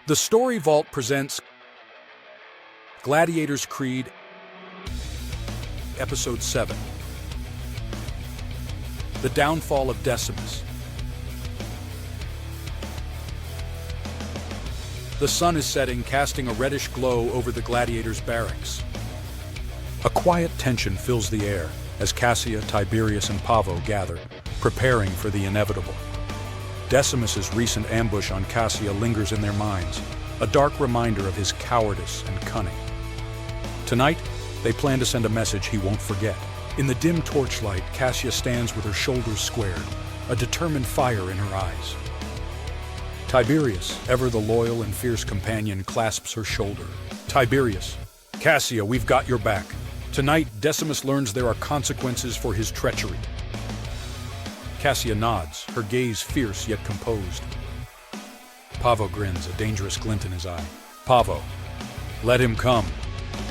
The Story Vault presents Gladiators Creed, Episode 7. The Downfall of Decimus. The sun is setting, casting a reddish glow over the gladiators' barracks. A quiet tension fills the air as Cassia, Tiberius, and Pavo gather, preparing for the inevitable. Decimus's recent ambush on Cassia lingers in their minds, a dark reminder of his cowardice and cunning. Tonight, they plan to send a message he won't forget. In the dim torchlight, Cassia stands with her shoulders squared, a determined fire in her eyes. Tiberius, ever the loyal and fierce companion, clasps her shoulder. Tiberius, Cassia, we've got your back. Tonight, Decimus learns there are consequences for his treachery. Cassia nods, her gaze fierce yet composed. Pavo grins, a dangerous glint in his eye. Pavo, let him come.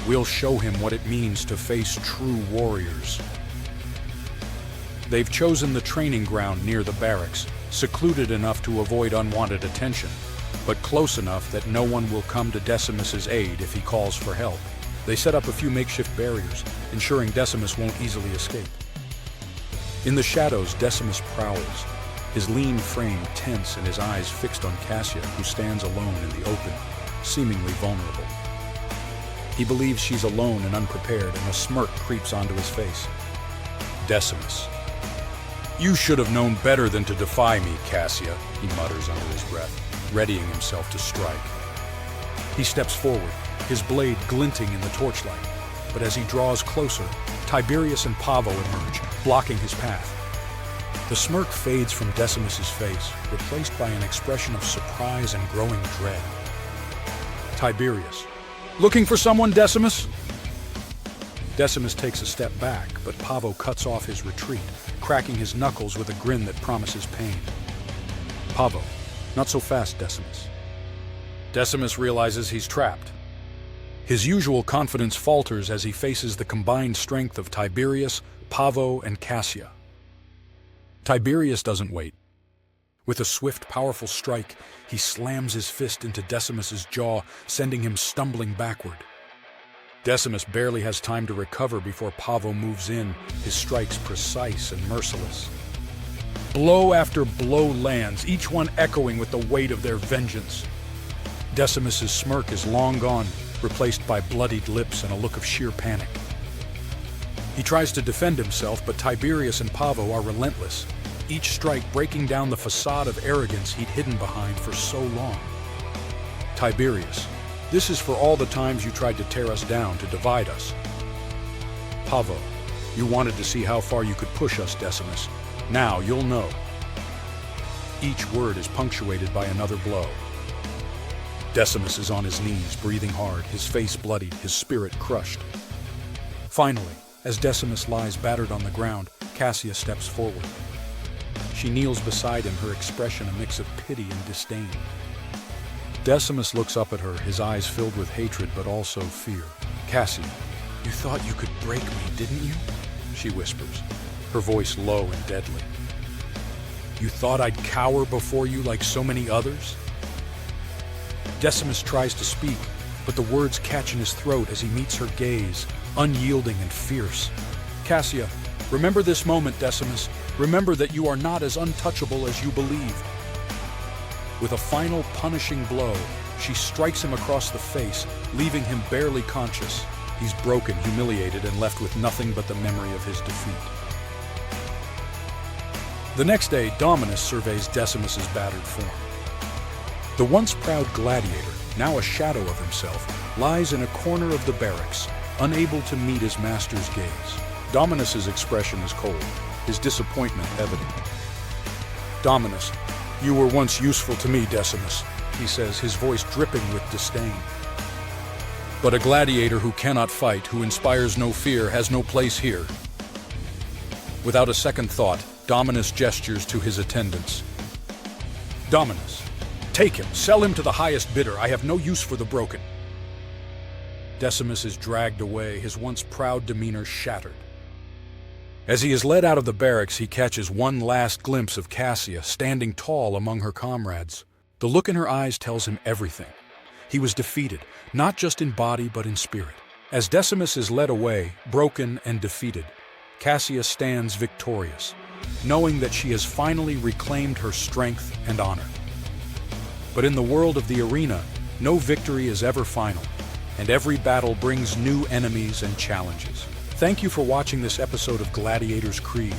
We'll show him what it means to face true warriors. They've chosen the training ground near the barracks, secluded enough to avoid unwanted attention, but close enough that no one will come to Decimus's aid if he calls for help. They set up a few makeshift barriers, ensuring Decimus won't easily escape. In the shadows, Decimus prowls, his lean frame tense and his eyes fixed on Cassia, who stands alone in the open, seemingly vulnerable. He believes she's alone and unprepared, and a smirk creeps onto his face. Decimus. You should have known better than to defy me, Cassia, he mutters under his breath, readying himself to strike. He steps forward, his blade glinting in the torchlight, but as he draws closer, Tiberius and Pavo emerge, blocking his path. The smirk fades from Decimus's face, replaced by an expression of surprise and growing dread. Tiberius. Looking for someone, Decimus? Decimus takes a step back, but Pavo cuts off his retreat, cracking his knuckles with a grin that promises pain. Pavo. Not so fast, Decimus. Decimus realizes he's trapped. His usual confidence falters as he faces the combined strength of Tiberius, Pavo, and Cassia. Tiberius doesn't wait. With a swift, powerful strike, he slams his fist into Decimus's jaw, sending him stumbling backward. Decimus barely has time to recover before Pavo moves in, his strikes precise and merciless. Blow after blow lands, each one echoing with the weight of their vengeance. Decimus's smirk is long gone, replaced by bloodied lips and a look of sheer panic. He tries to defend himself, but Tiberius and Pavo are relentless, each strike breaking down the facade of arrogance he'd hidden behind for so long. Tiberius, this is for all the times you tried to tear us down, to divide us. Pavo, you wanted to see how far you could push us, Decimus. Now you'll know. Each word is punctuated by another blow. Decimus is on his knees, breathing hard, his face bloodied, his spirit crushed. Finally, as Decimus lies battered on the ground, Cassia steps forward. She kneels beside him, her expression a mix of pity and disdain. Decimus looks up at her, his eyes filled with hatred but also fear. Cassia, you thought you could break me, didn't you? She whispers, her voice low and deadly. You thought I'd cower before you like so many others? Decimus tries to speak, but the words catch in his throat as he meets her gaze, unyielding and fierce. Cassia, remember this moment, Decimus. Remember that you are not as untouchable as you believed. With a final punishing blow, she strikes him across the face, leaving him barely conscious. He's broken, humiliated, and left with nothing but the memory of his defeat. The next day, Dominus surveys Decimus's battered form. The once proud gladiator, now a shadow of himself, lies in a corner of the barracks, unable to meet his master's gaze. Dominus's expression is cold, his disappointment evident. Dominus, you were once useful to me, Decimus, he says, his voice dripping with disdain. But a gladiator who cannot fight, who inspires no fear, has no place here. Without a second thought, Dominus gestures to his attendants. Dominus, take him, sell him to the highest bidder. I have no use for the broken. Decimus is dragged away, his once proud demeanor shattered. As he is led out of the barracks, he catches one last glimpse of Cassia standing tall among her comrades. The look in her eyes tells him everything. He was defeated, not just in body but in spirit. As Decimus is led away, broken and defeated, Cassia stands victorious, knowing that she has finally reclaimed her strength and honor. But in the world of the arena, no victory is ever final, and every battle brings new enemies and challenges. Thank you for watching this episode of Gladiators Creed.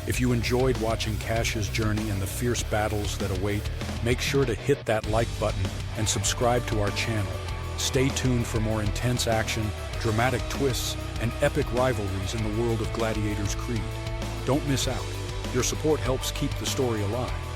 If you enjoyed watching Cassia's journey and the fierce battles that await, make sure to hit that like button and subscribe to our channel. Stay tuned for more intense action, dramatic twists, and epic rivalries in the world of Gladiators Creed. Don't miss out. Your support helps keep the story alive.